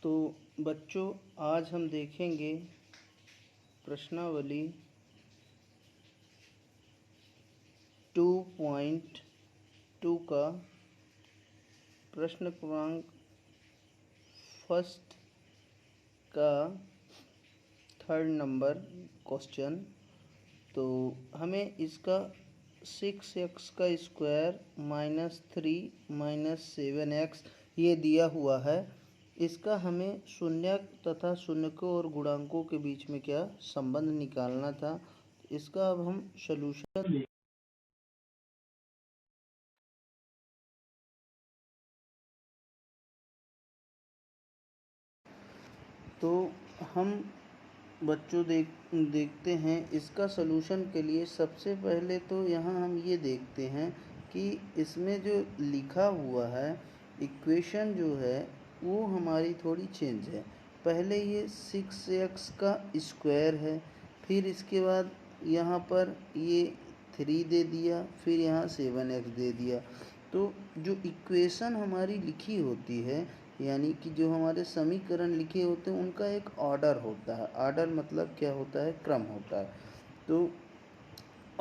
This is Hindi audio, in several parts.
तो बच्चों, आज हम देखेंगे प्रश्नावली 2.2 का प्रश्न क्रमांक फर्स्ट का 3rd नंबर क्वेश्चन। तो हमें इसका 6x का स्क्वायर -3 -7x ये दिया हुआ है। इसका हमें शून्यक तथा शून्यकों और गुणांकों के बीच में क्या संबंध निकालना था। इसका अब हम सॉल्यूशन तो हम बच्चों देखते हैं इसका सॉल्यूशन के लिए। सबसे पहले तो यहाँ हम ये देखते हैं कि इसमें जो लिखा हुआ है इक्वेशन जो है वो हमारी थोड़ी चेंज है। पहले ये 6x का स्क्वायर है, फिर इसके बाद यहाँ पर ये 3 दे दिया, फिर यहाँ 7x दे दिया। तो जो इक्वेशन हमारी लिखी होती है, यानी कि जो हमारे समीकरण लिखे होते हैं उनका एक ऑर्डर होता है। ऑर्डर मतलब क्या होता है? क्रम होता है। तो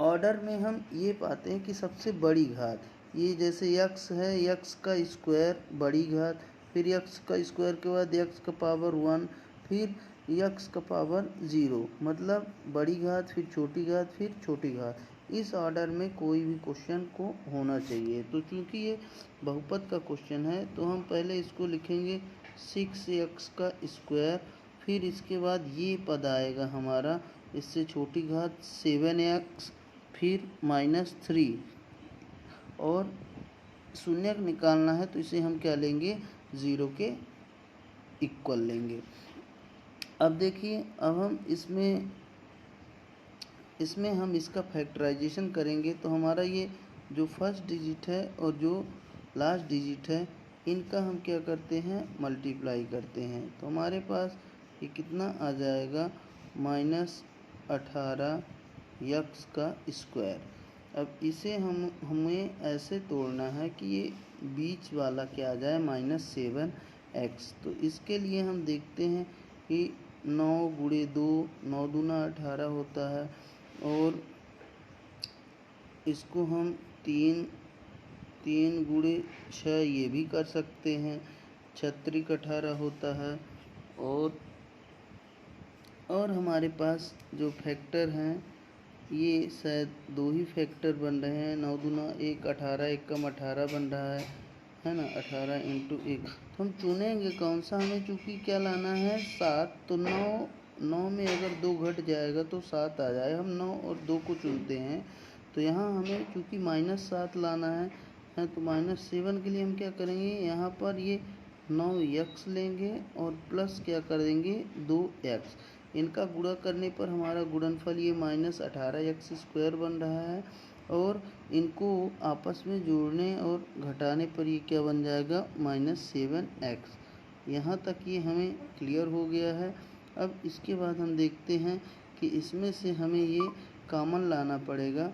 ऑर्डर में हम ये पाते हैं कि सबसे बड़ी घात ये जैसे x है, x का स्क्वायर बड़ी घात, फिर x का स्क्वायर के बाद x का पावर 1, फिर x का पावर 0, मतलब बड़ी घात, फिर छोटी घात, फिर छोटी घात। इस ऑर्डर में कोई भी क्वेश्चन को होना चाहिए। तो चूंकि ये बहुपद का क्वेश्चन है तो हम पहले इसको लिखेंगे 6x का स्क्वायर, फिर इसके बाद ये पद आएगा हमारा इससे छोटी घात 7x, फिर -3, और शून्यक निकालना है तो इसे हम क्या लेंगे? 0 के इक्वल लेंगे। अब देखिए, अब हम इसमें हम इसका फैक्टराइजेशन करेंगे तो हमारा ये जो फर्स्ट डिजिट है और जो लास्ट डिजिट है इनका हम क्या करते हैं? मल्टीप्लाई करते हैं। तो हमारे पास ये कितना आ जाएगा? -18x का स्क्वायर। अब इसे हमें ऐसे तोड़ना है कि ये बीच वाला क्या आ जाए? -7x। तो इसके लिए हम देखते हैं कि 9 × 2 9 दूना 18 होता है, और इसको हम 3 × 6 ये भी कर सकते हैं, 36 18 होता है। और हमारे पास जो फैक्टर हैं ये शायद 2 ही फैक्टर बन रहे हैं। 9 दूना 1 18, 1 कम 18 बन रहा है ना? 18 × 1। तो हम चुनेंगे कौन सा? हमें चूँकि क्या लाना है? 7। तो 9 में अगर 2 घट जाएगा तो 7 आ जाए। हम 9 और 2 को चुनते हैं। तो यहाँ हमें चूँकि -7 लाना है तो -7 के लिए हम क्या करेंगे? यहाँ पर ये 9x लेंगे और प्लस क्या कर देंगे? 2x। इनका गुणा करने पर हमारा गुणनफल ये -18x² बन रहा है, और इनको आपस में जोड़ने और घटाने पर ये क्या बन जाएगा? -7x। यहाँ तक ये हमें क्लियर हो गया है। अब इसके बाद हम देखते हैं कि इसमें से हमें ये कॉमन लाना पड़ेगा।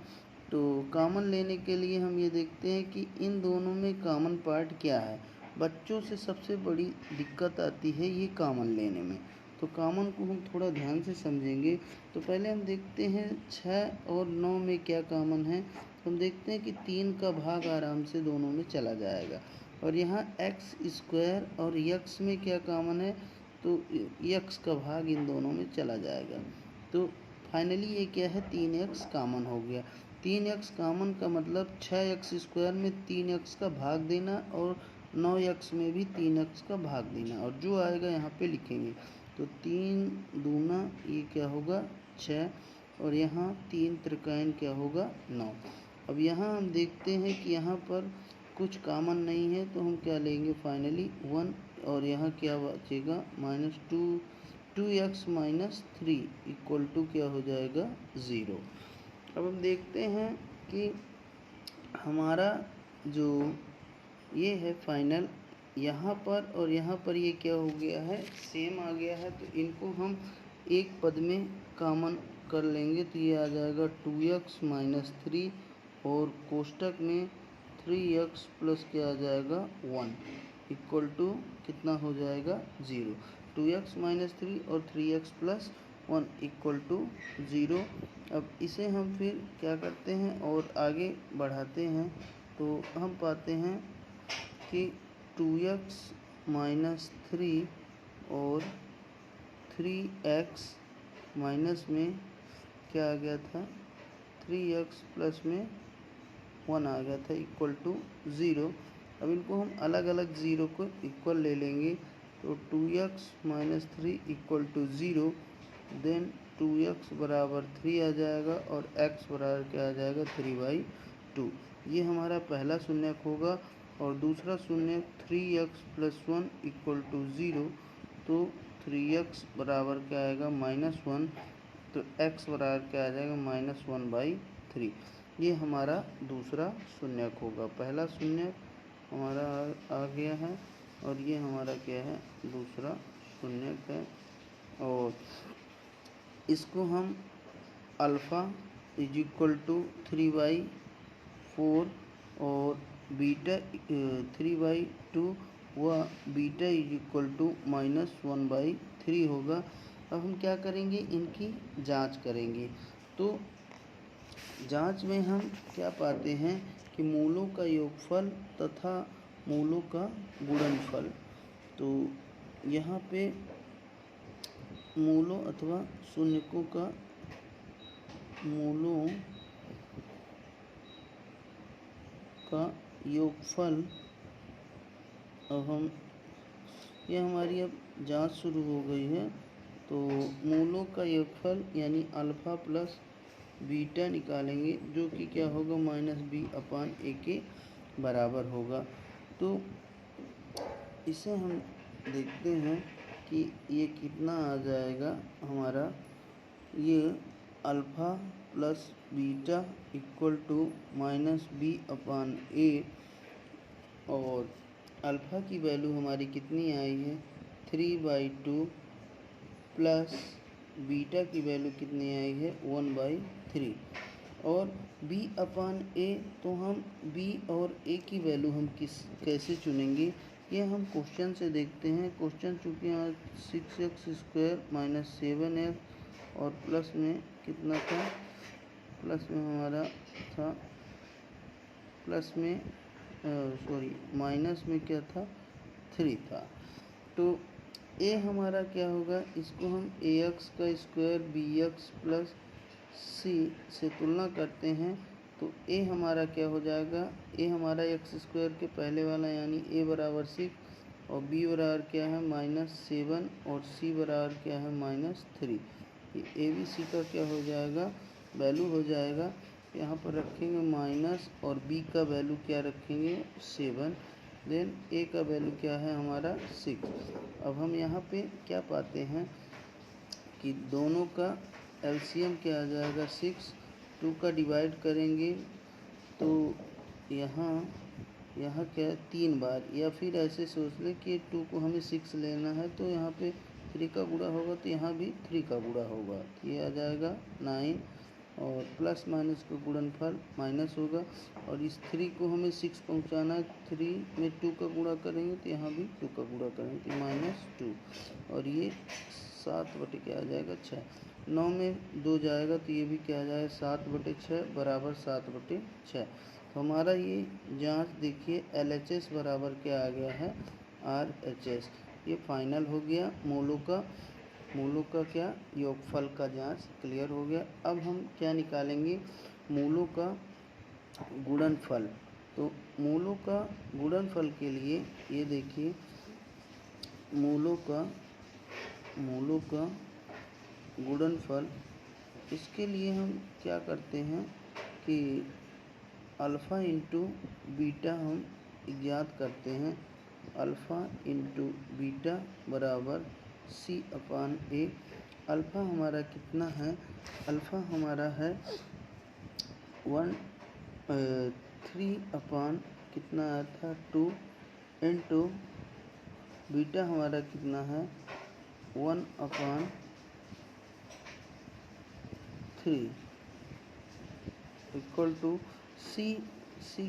तो कॉमन लेने के लिए हम ये देखते हैं कि इन दोनों में कॉमन पार्ट क्या है। बच्चों से सबसे बड़ी दिक्कत आती है ये कॉमन लेने में। तो कॉमन को हम थोड़ा ध्यान से समझेंगे। तो पहले हम देखते हैं 6 और 9 में क्या कॉमन है। तो हम देखते हैं कि 3 का भाग आराम से दोनों में चला जाएगा। और यहाँ x² और x में क्या कॉमन है? तो x का भाग इन दोनों में चला जाएगा। तो फाइनली ये क्या है? 3x कॉमन हो गया। 3x कॉमन का मतलब 6x² में 3x का भाग देना और 9x में भी 3x का भाग देना, और जो आएगा यहाँ पे लिखेंगे। तो 3 दूना ये क्या होगा? 6, और यहाँ 3 त्रिकायन क्या होगा? 9। अब यहाँ हम देखते हैं कि यहाँ पर कुछ कॉमन नहीं है तो हम क्या लेंगे? फाइनली 1, और यहाँ क्या बचेगा? -2x - 3 = क्या हो जाएगा? 0। अब हम देखते हैं कि हमारा जो ये है फाइनल, यहाँ पर और यहाँ पर ये क्या हो गया है? सेम आ गया है। तो इनको हम एक पद में कॉमन कर लेंगे तो ये आ जाएगा 2x - 3, और कोष्टक में 3x प्लस क्या आ जाएगा? 1। इक्वल टू कितना हो जाएगा 0। 2x माइनस 3 और 3x प्लस 1 इक्वल टू 0। अब इसे हम फिर क्या करते हैं और आगे बढ़ाते हैं तो हम पाते हैं कि 2x माइनस 3 और 3x माइनस में क्या आ गया था 3x प्लस में 1 आ गया था इक्वल टू 0। अब इनको हम अलग अलग ज़ीरो को इक्वल ले लेंगे तो 2x minus 3 equal to 0। Then 2x बराबर 3 आ जाएगा और x बराबर क्या आ जाएगा 3/2। ये हमारा पहला शून्यक होगा। और दूसरा शून्यक 3x प्लस 1 इक्वल टू 0। तो 3x बराबर क्या आएगा -1। तो x बराबर क्या आ जाएगा -1/3। ये हमारा दूसरा शून्यक होगा। पहला शून्यक हमारा आ गया है और ये हमारा क्या है दूसरा शून्यक है। और इसको हम अल्फ़ा इज इक्वल टू 3/4 और बीटा 3/2 व बीटा इज इक्वल टू -1/3 होगा। अब हम क्या करेंगे इनकी जांच करेंगे। तो जांच में हम क्या पाते हैं कि मूलों का योगफल तथा मूलों का गुणनफल। तो यहाँ पे मूलों अथवा शून्यकों का मूलों का योगफल अब हम ये हमारी अब जांच शुरू हो गई है। तो मूलों का योगफल यानी अल्फ़ा प्लस बीटा निकालेंगे जो कि क्या होगा -b/a के बराबर होगा। तो इसे हम देखते हैं कि ये कितना आ जाएगा हमारा। ये alpha plus beta equal to -b/a और अल्फ़ा की वैल्यू हमारी कितनी आई है 3/2 प्लस बीटा की वैल्यू कितनी आई है 1/3। और b/a तो हम b और a की वैल्यू हम कैसे चुनेंगे ये हम क्वेश्चन से देखते हैं। क्वेश्चन चूँकि यहाँ 6x² - 7x और प्लस में कितना था प्लस में हमारा था प्लस में माइनस में क्या था 3 था। तो a हमारा क्या होगा इसको हम ax² bx प्लस c से तुलना करते हैं। तो a हमारा क्या हो जाएगा a हमारा x² के पहले वाला यानी a बराबर 6 और b बराबर क्या है -7 और c बराबर क्या है -3। ये a b c का क्या हो जाएगा वैल्यू हो जाएगा। यहाँ पर रखेंगे माइनस और b का वैल्यू क्या रखेंगे 7। देन a का वैल्यू क्या है हमारा 6। अब हम यहाँ पे क्या पाते हैं कि दोनों का एलसीएम क्या आ जाएगा 6। 2 का डिवाइड करेंगे तो यहाँ क्या 3 बार, या फिर ऐसे सोच ले कि 2 को हमें 6 लेना है तो यहाँ पे 3 का गुणा होगा तो यहाँ भी 3 का गुणा होगा। ये आ जाएगा 9 और प्लस माइनस का गुणनफल माइनस होगा। और इस 3 को हमें 6 पहुंचाना है 3 में 2 का गुणा करेंगे तो यहाँ भी 2 का गुणा करेंगे तो -2 और ये 7 क्या आ जाएगा 6। 9 में 2 जाएगा तो ये भी क्या आ जाएगा 7/6 बराबर 7/6। तो हमारा ये जांच देखिए LHS बराबर क्या आ गया है RHS। ये फाइनल हो गया मूलों का क्या योगफल का जांच क्लियर हो गया। अब हम क्या निकालेंगे मूलों का गुणनफल। तो मूलों का गुणनफल के लिए ये देखिए मूलों का गुणनफल इसके लिए हम क्या करते हैं कि अल्फ़ा इंटू बीटा हम ज्ञात करते हैं। अल्फ़ा इंटू बीटा बराबर c/a। अल्फ़ा हमारा कितना है अल्फ़ा हमारा है 3 कितना आया था 2 इंटू बीटा हमारा कितना है 1/3 इक्वल टू c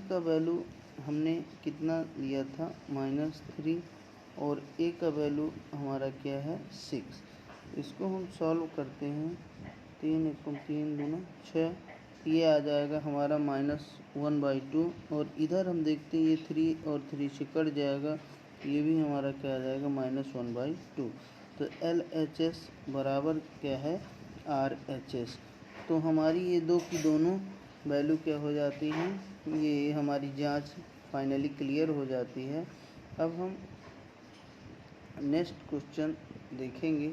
का वैल्यू हमने कितना लिया था -3 और ए का वैल्यू हमारा क्या है 6। इसको हम सॉल्व करते हैं 3 एकम 3 दूना 6, ये आ जाएगा हमारा -1/2 और इधर हम देखते हैं ये 3 और 3 से कट जाएगा, ये भी हमारा क्या आ जाएगा -1/2। तो LHS बराबर क्या है RHS। तो हमारी ये दो की दोनों वैल्यू क्या हो जाती हैं, ये हमारी जांच फाइनली क्लियर हो जाती है। अब हम नेक्स्ट क्वेश्चन देखेंगे।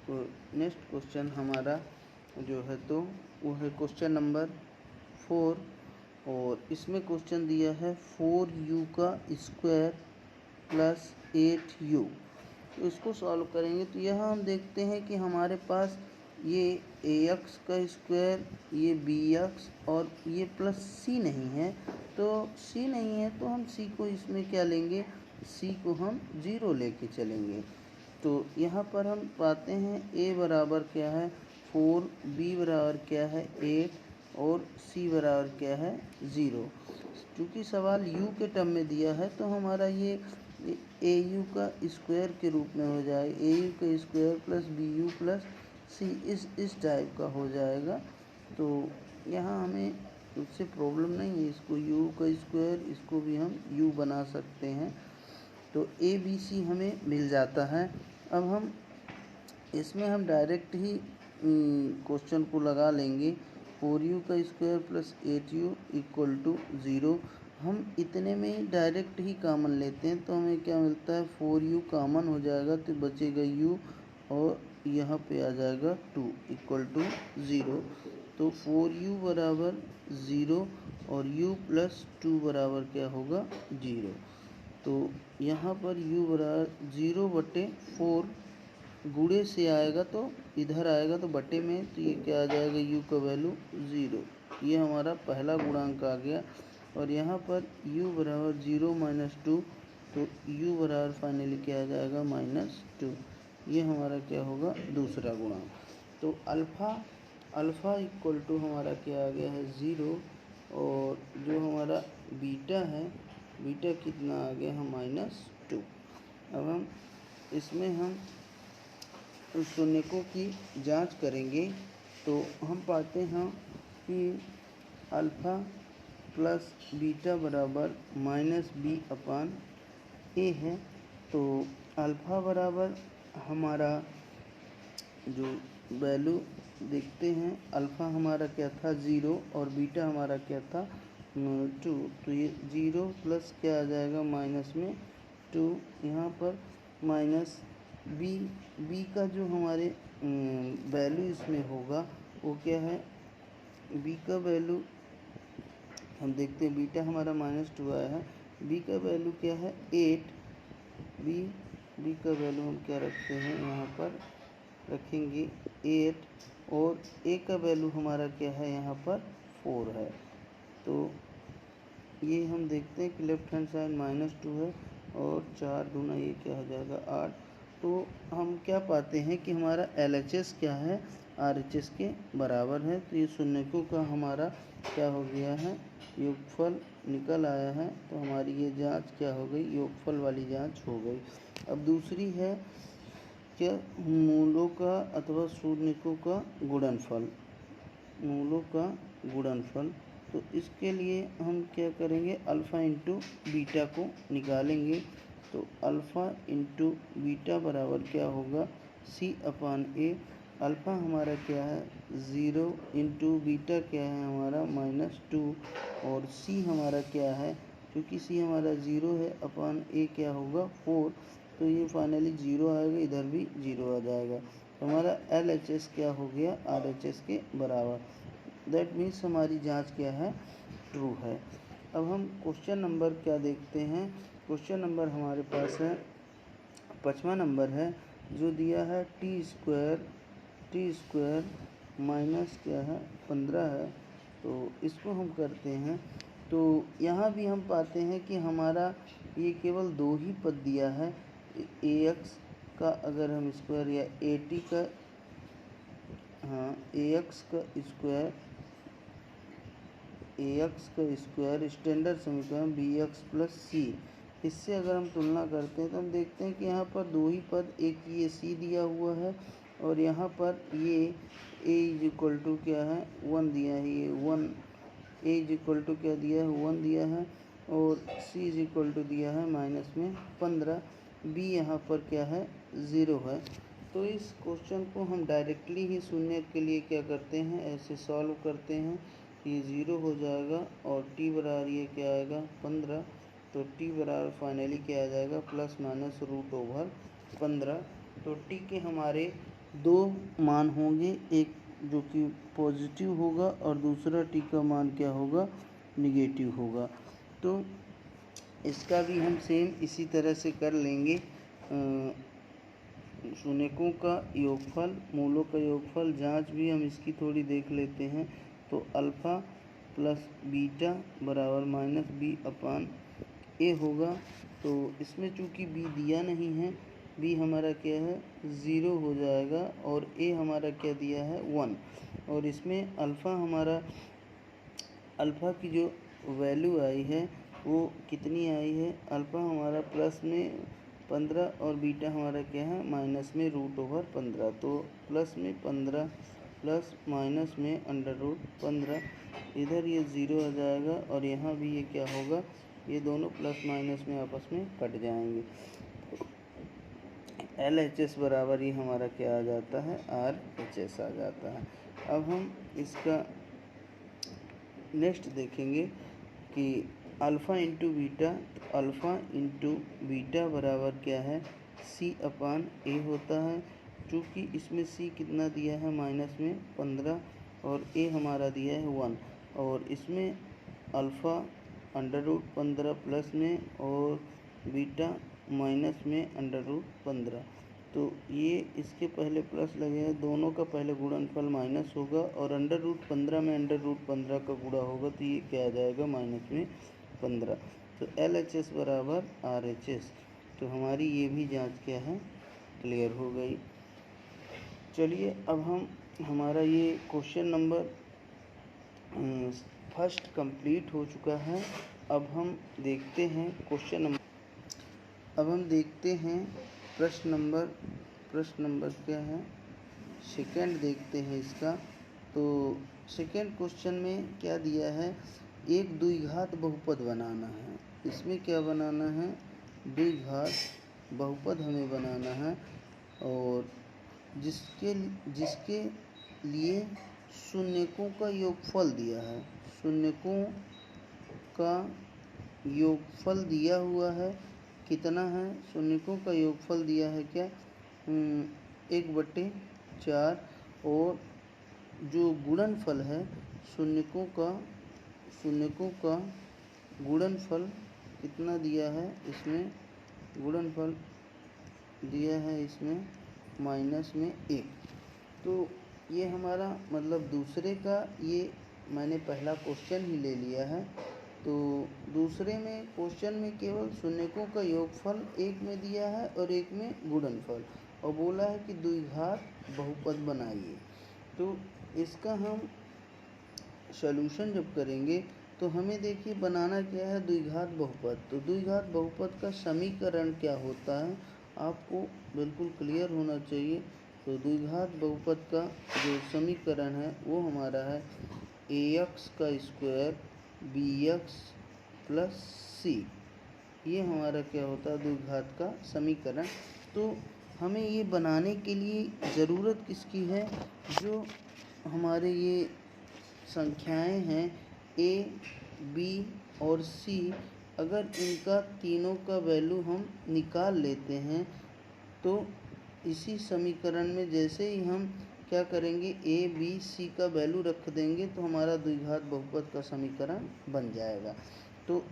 तो नेक्स्ट क्वेश्चन हमारा जो है तो वो है क्वेश्चन नंबर 4 और इसमें क्वेश्चन दिया है 4u का स्क्वायर प्लस 8u। तो इसको सॉल्व करेंगे तो यहाँ हम देखते हैं कि हमारे पास ये ax का स्क्वायर, ये bx और ये प्लस c नहीं है। तो c नहीं है तो हम c को इसमें क्या लेंगे, c को हम 0 लेके चलेंगे। तो यहाँ पर हम पाते हैं a बराबर क्या है 4, b बराबर क्या है 8 और c बराबर क्या है 0। क्योंकि सवाल u के टर्म में दिया है तो हमारा ये au का स्क्वायर के रूप में हो जाएगा, au का square plus bu plus c इस टाइप का हो जाएगा। तो यहाँ हमें उससे प्रॉब्लम नहीं है, इसको u का स्क्वायर इसको भी हम u बना सकते हैं। तो a b c हमें मिल जाता है। अब हम इसमें हम डायरेक्ट ही क्वेश्चन को लगा लेंगे 4u का square plus 8u equal to 0। हम इतने में ही डायरेक्ट ही कॉमन लेते हैं तो हमें क्या मिलता है 4u कॉमन हो जाएगा तो बचेगा u और यहाँ पे आ जाएगा 2 इक्वल टू 0। तो 4u बराबर 0 और u प्लस 2 बराबर क्या होगा 0। तो यहाँ पर u बराबर 0/4 गुणे से आएगा तो इधर आएगा तो बटे में, तो ये क्या आ जाएगा u का वैल्यू 0। ये हमारा पहला गुणांक आ गया। और यहाँ पर u बराबर 0 - 2 तो u बराबर फाइनली क्या आ जाएगा -2। ये हमारा क्या होगा दूसरा गुणांक। तो अल्फ़ा इक्वल टू हमारा क्या आ गया है 0 और जो हमारा बीटा है, बीटा कितना आ गया है -2। अब हम इसमें हम शून्यकों की जांच करेंगे तो हम पाते हैं कि अल्फ़ा प्लस बीटा बराबर -b/a है। तो अल्फ़ा बराबर हमारा जो वैल्यू देखते हैं, अल्फ़ा हमारा क्या था 0 और बीटा हमारा क्या था 2। तो ये 0 प्लस क्या आ जाएगा माइनस में 2, यहाँ पर माइनस b का जो हमारे वैल्यू इसमें होगा वो क्या है, b का वैल्यू हम देखते हैं, बीटा हमारा -2 आया है, b का वैल्यू क्या है 8। b का वैल्यू हम क्या रखते हैं, यहाँ पर रखेंगे 8 और a का वैल्यू हमारा क्या है यहाँ पर 4 है। तो ये हम देखते हैं कि लेफ्ट हैंड साइड -2 है और 4 दूना ये क्या हो जाएगा 8। तो हम क्या पाते हैं कि हमारा LHS क्या है RHS के बराबर है। तो ये शून्यकों का हमारा क्या हो गया है योगफल निकल आया है। तो हमारी ये जांच क्या हो गई, योगफल वाली जांच हो गई। अब दूसरी है क्या, मूलों का अथवा शून्यकों का गुणनफल, मूलों का गुणनफल। तो इसके लिए हम क्या करेंगे, अल्फ़ा इंटू बीटा को निकालेंगे। तो अल्फ़ा इंटू बीटा बराबर क्या होगा c/a। अल्फ़ा हमारा क्या है 0 इंटू बीटा क्या है हमारा -2 और c हमारा क्या है, क्योंकि c हमारा 0 है अपॉन a क्या होगा 4। तो ये फाइनली 0 आएगा, इधर भी 0 आ जाएगा। तो हमारा LHS क्या हो गया RHS के बराबर। दैट मीन्स हमारी जांच क्या है ट्रू है। अब हम क्वेश्चन नंबर क्या देखते हैं, क्वेश्चन नंबर हमारे पास है 5वां नंबर है, जो दिया है टी स्क्वायर माइनस क्या है 15 है। तो इसको हम करते हैं। तो यहाँ भी हम पाते हैं कि हमारा ये केवल 2 ही पद दिया है, ax का अगर हम स्क्वायर या at का, हाँ ax का स्क्वायर ए एक्स का स्क्वायर स्टैंडर्ड समीकरण बी एक्स प्लस सी। इससे अगर हम तुलना करते हैं तो हम देखते हैं कि यहाँ पर दो ही पद, एक ये सी दिया हुआ है और यहाँ पर ये ए इज इक्वल टू क्या है 1 दिया है, ये 1 ए इज इक्वल टू क्या दिया है 1 दिया है और सी इज इक्वल टू दिया है माइनस में 15, बी यहाँ पर क्या है 0 है। तो इस क्वेश्चन को हम डायरेक्टली ही शून्य के लिए क्या करते हैं, ऐसे सॉल्व करते हैं, ये 0 हो जाएगा और टी बराबर ये क्या आएगा 15, तो टी बराबर फाइनली क्या आ जाएगा प्लस माइनस रूट ओवर 15। तो टी के हमारे दो मान होंगे, एक जो कि पॉजिटिव होगा और दूसरा टी का मान क्या होगा निगेटिव होगा। तो इसका भी हम सेम इसी तरह से कर लेंगे। शून्यकों का योगफल, मूलों का योगफल जांच भी हम इसकी थोड़ी देख लेते हैं। तो अल्फ़ा प्लस बीटा बराबर माइनस बी अपान ए होगा। तो इसमें चूँकि बी दिया नहीं है, बी हमारा क्या है 0 हो जाएगा और ए हमारा क्या दिया है 1, और इसमें अल्फ़ा हमारा, अल्फ़ा की जो वैल्यू आई है वो कितनी आई है, अल्फ़ा हमारा प्लस में 15 और बीटा हमारा क्या है माइनस में रूट ओवर 15। तो प्लस में 15 प्लस माइनस में अंडर रूट 15, इधर ये 0 आ जाएगा और यहाँ भी ये क्या होगा, ये दोनों प्लस माइनस में आपस में कट जाएंगे। एल एच एस बराबर ही हमारा क्या आ जाता है आर एच एस आ जाता है। अब हम इसका नेक्स्ट देखेंगे कि अल्फ़ा इंटू बीटा, तो अल्फ़ा इंटू बीटा बराबर क्या है सी अपान ए होता है। चूँकि इसमें सी कितना दिया है माइनस में 15 और ए हमारा दिया है 1, और इसमें अल्फ़ा अंडर रूट 15 प्लस में और बीटा माइनस में अंडर रूट 15। तो ये इसके पहले प्लस लगेगा, दोनों का पहले गुणनफल माइनस होगा और अंडर रूट 15 में अंडर रूट 15 का गुणा होगा, तो ये क्या आ जाएगा माइनस में 15। तो एल एच एस बराबर आर एच एस। तो हमारी ये भी जांच क्या है क्लियर हो गई। चलिए अब हम, हमारा ये क्वेश्चन नंबर फर्स्ट कंप्लीट हो चुका है। अब हम देखते हैं क्वेश्चन नंबर, अब हम देखते हैं प्रश्न नंबर क्या है, सेकंड देखते हैं इसका। तो सेकंड क्वेश्चन में क्या दिया है, एक द्विघात बहुपद बनाना है। इसमें क्या बनाना है, द्विघात बहुपद हमें बनाना है और जिसके लिए शून्यकों का योगफल दिया है, शून्यकों का योगफल दिया हुआ है, कितना है, शून्यकों का योगफल दिया है क्या 1/4, और जो गुणनफल है शून्यकों का गुणनफल कितना दिया है, इसमें गुणनफल दिया है इसमें माइनस में 1। तो ये हमारा मतलब दूसरे का, ये मैंने पहला क्वेश्चन ही ले लिया है। तो दूसरे में क्वेश्चन में केवल शून्यकों का योगफल एक में दिया है और एक में गुणनफल, और बोला है कि द्विघात बहुपद बनाइए। तो इसका हम सॉल्यूशन जब करेंगे तो हमें देखिए बनाना क्या है द्विघात बहुपद। तो द्विघात बहुपद का समीकरण क्या होता है आपको बिल्कुल क्लियर होना चाहिए। तो द्विघात बहुपद का जो समीकरण है वो हमारा है ए एक्स का स्क्वायर बी एक्स प्लस सी, ये हमारा क्या होता है द्विघात का समीकरण। तो हमें ये बनाने के लिए ज़रूरत किसकी है, जो हमारे ये संख्याएं हैं ए बी और सी, अगर इनका तीनों का वैल्यू हम निकाल लेते हैं तो इसी समीकरण में जैसे ही हम क्या करेंगे ए बी सी का वैल्यू रख देंगे तो हमारा द्विघात बहुपद का समीकरण बन जाएगा। तो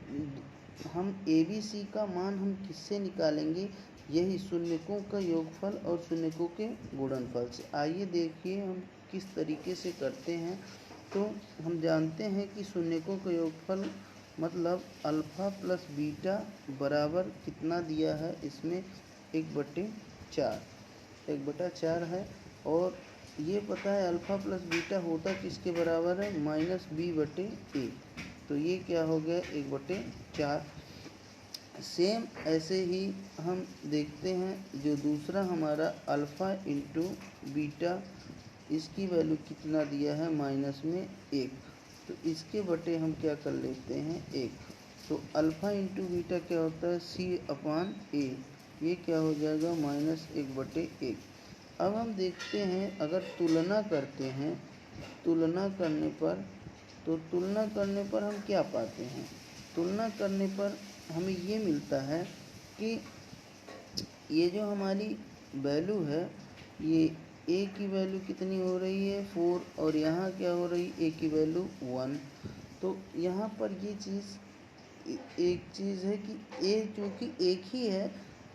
हम ए बी सी का मान हम किससे निकालेंगे, यही शून्यकों का योगफल और शून्यकों के गुणनफल से। आइए देखिए हम किस तरीके से करते हैं। तो हम जानते हैं कि शून्यकों का योगफल मतलब अल्फ़ा प्लस बीटा बराबर कितना दिया है, इसमें 1/4 है, और ये पता है अल्फ़ा प्लस बीटा होता किसके बराबर है, -b/a। तो ये क्या हो गया, 1/4। सेम ऐसे ही हम देखते हैं जो दूसरा हमारा अल्फ़ा इंटू बीटा, इसकी वैल्यू कितना दिया है, -1। तो इसके बटे हम क्या कर लेते हैं, 1। तो अल्फ़ा इंटू बीटा क्या होता है, c/a। ये क्या हो जाएगा, -1/1। अब हम देखते हैं, अगर तुलना करते हैं, तुलना करने पर, तो तुलना करने पर हम क्या पाते हैं, तुलना करने पर हमें ये मिलता है कि ये जो हमारी वैल्यू है, ये a की वैल्यू कितनी हो रही है, 4, और यहाँ क्या हो रही है, a की वैल्यू 1। तो यहाँ पर ये चीज़, एक चीज़ है कि a चूँकि एक ही है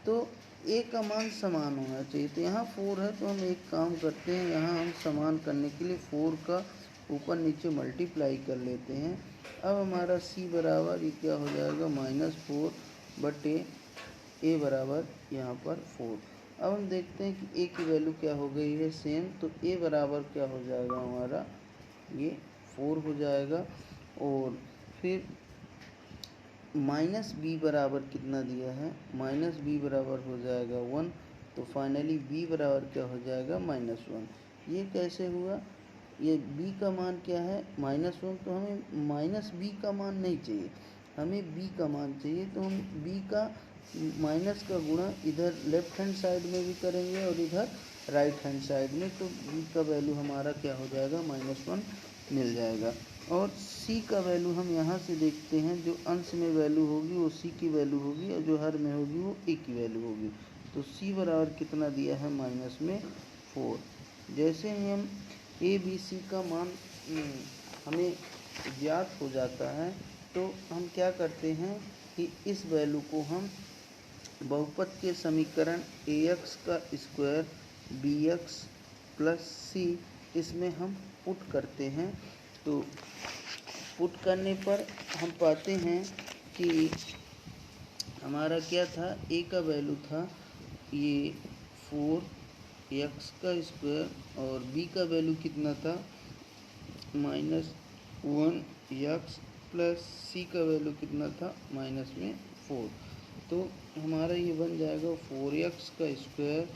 तो a का मान समान होना चाहिए। तो यहाँ 4 है, तो हम एक काम करते हैं, यहाँ हम समान करने के लिए 4 का ऊपर नीचे मल्टीप्लाई कर लेते हैं। अब हमारा c बराबर ये क्या हो जाएगा, -4/a बराबर यहाँ पर 4। अब हम देखते हैं कि a की वैल्यू क्या हो गई है, सेम। तो a बराबर क्या हो जाएगा हमारा, ये 4 हो जाएगा। और फिर -b बराबर कितना दिया है, -b बराबर हो जाएगा 1। तो फाइनली b बराबर क्या हो जाएगा, -1। ये कैसे हुआ, ये b का मान क्या है, -1। तो हमें -b का मान नहीं चाहिए, हमें b का मान चाहिए। तो हम b का माइनस का गुणा इधर लेफ्ट हैंड साइड में भी करेंगे और इधर राइट हैंड साइड में। तो b का वैल्यू हमारा क्या हो जाएगा, -1 मिल जाएगा। और c का वैल्यू हम यहाँ से देखते हैं, जो अंश में वैल्यू होगी वो c की वैल्यू होगी, और जो हर में होगी वो a की वैल्यू होगी। तो c बराबर कितना दिया है, -4। जैसे ही हम a b c का मान हमें ज्ञात हो जाता है, तो हम क्या करते हैं कि इस वैल्यू को हम बहुपद के समीकरण ax का स्क्वायर bx प्लस c, इसमें हम पुट करते हैं। तो पुट करने पर हम पाते हैं कि हमारा क्या था, a का वैल्यू था ये 4x का स्क्वायर, और b का वैल्यू कितना था, -1x प्लस c का वैल्यू कितना था, -4। तो हमारा ये बन जाएगा 4x का स्क्वायर,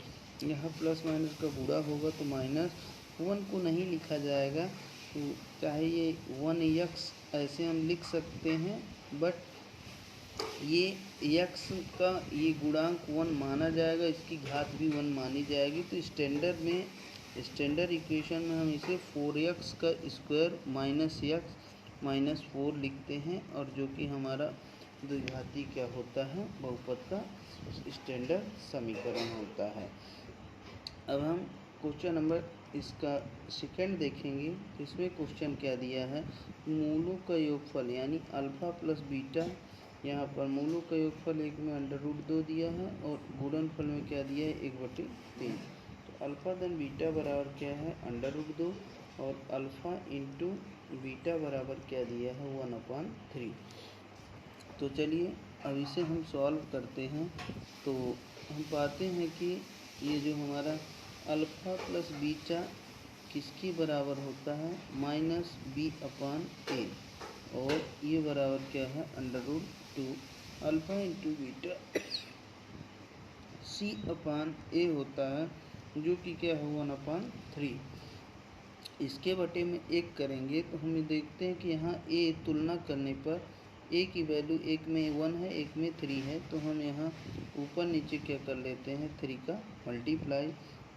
यहाँ प्लस माइनस का गुणा होगा तो -1 को नहीं लिखा जाएगा। तो चाहे ये 1x ऐसे हम लिख सकते हैं, बट ये x का ये गुणांक 1 माना जाएगा, इसकी घात भी 1 मानी जाएगी। तो स्टैंडर्ड इक्वेशन में हम इसे 4x का स्क्वायर -x -4 लिखते हैं, और जो कि हमारा द्विघाती क्या होता है, बहुपद का स्टैंडर्ड समीकरण होता है। अब हम क्वेश्चन नंबर इसका सेकंड देखेंगे। तो इसमें क्वेश्चन क्या दिया है, मूलों का योगफल यानी अल्फ़ा प्लस बीटा, यहाँ पर मूलों का योगफल 1 में √2 दिया है, और गुणनफल में क्या दिया है, 1/3। तो अल्फ़ा धन बीटा बराबर क्या है, √2, और अल्फ़ा इंटू बीटा बराबर क्या दिया है, 1/3। तो चलिए अब इसे हम सॉल्व करते हैं। तो हम पाते हैं कि ये जो हमारा अल्फ़ा प्लस बीटा किसके बराबर होता है, -b/a, और ये बराबर क्या है, √2 अल्फ़ा इंटू बीटा c/a होता है, जो कि क्या है, 1/3। इसके बटे में 1 करेंगे तो हम देखते हैं कि यहाँ a तुलना करने पर a की वैल्यू एक में 1 है, एक में 3 है। तो हम यहाँ ऊपर नीचे क्या कर लेते हैं, 3 का मल्टीप्लाई।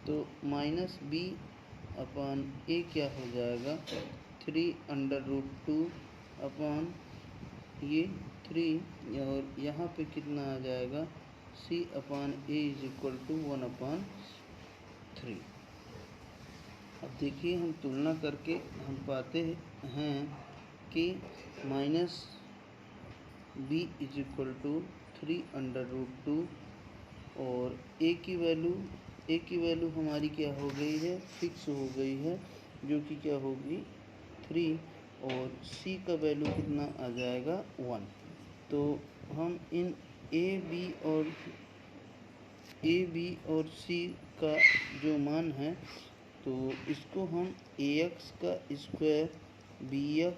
तो -b/a क्या हो जाएगा, 3√2 अपॉन ये 3, और यहाँ पे कितना आ जाएगा, c/a = 1/3। अब देखिए हम तुलना करके हम पाते हैं कि -b = 3√2, और a की वैल्यू हमारी क्या हो गई है, फिक्स हो गई है, जो कि क्या होगी, 3, और c का वैल्यू कितना आ जाएगा, 1। तो हम इन a b और c का जो मान है तो इसको हम ax का स्क्वायर bx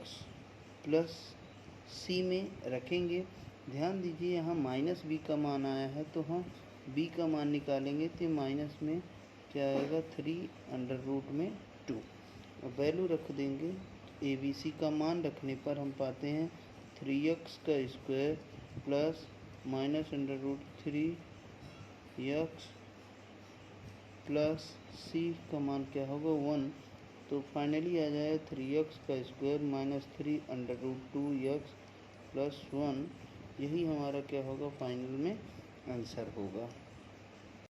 प्लस सी में रखेंगे। ध्यान दीजिए यहाँ माइनस बी का मान आया है, तो हम b का मान निकालेंगे तो माइनस में क्या आएगा 3√2। अब वैल्यू रख देंगे। ए बी सी का मान रखने पर हम पाते हैं 3x का स्क्वायर प्लस -√3x प्लस सी का मान क्या होगा 1। तो फाइनली आ जाए 3x का स्क्वायर -3√2x प्लस 1। यही हमारा क्या होगा फाइनल में आंसर होगा।